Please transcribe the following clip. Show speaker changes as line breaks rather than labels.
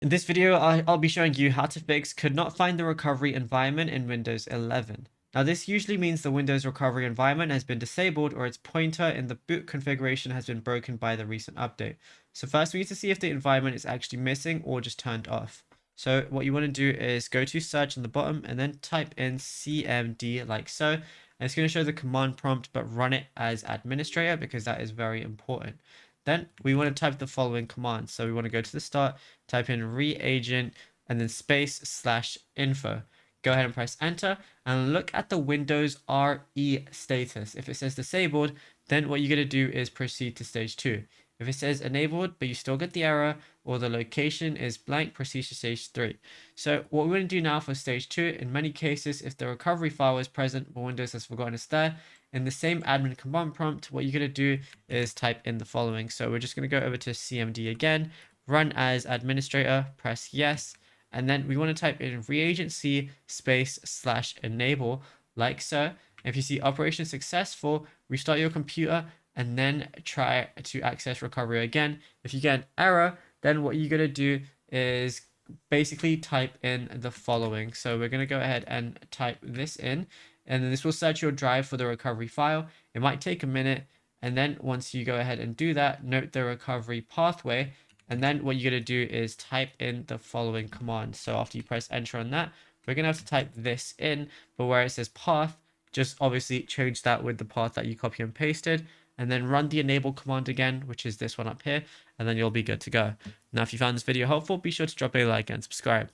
In this video, I'll be showing you how to fix could not find the recovery environment in Windows 11. Now, this usually means the Windows recovery environment has been disabled or its pointer in the boot configuration has been broken by the recent update. So first, we need to see if the environment is actually missing or just turned off. So what you want to do is go to search on the bottom and then type in cmd like so. And it's going to show the command prompt, but run it as administrator because that is very important. Then we want to type the following commands. So we want to go to the start, type in reagent, and then space/info. Go ahead and press enter and look at the Windows RE status. If it says disabled, then what you're going to do is proceed to stage 2. If it says enabled, but you still get the error, or the location is blank, proceed to stage 3. So what we're going to do now for stage 2, in many cases, if the recovery file is present, but Windows has forgotten it's there, in the same admin command prompt, what you're going to do is type in the following. So we're just going to go over to CMD again, run as administrator, press yes, and then we want to type in reagency space/enable like so. If you see operation successful, restart your computer and then try to access recovery again. If you get an error, then what you're going to do is basically type in the following. So we're going to go ahead and type this in, and then this will search your drive for the recovery file. It might take a minute, and then once you go ahead and do that, note the recovery pathway, and then what you're going to do is type in the following command. So after you press enter on that, we're going to have to type this in, but where it says path, just obviously change that with the path that you copy and pasted, and then run the enable command again, which is this one up here, and then you'll be good to go. Now, if you found this video helpful, be sure to drop a like and subscribe.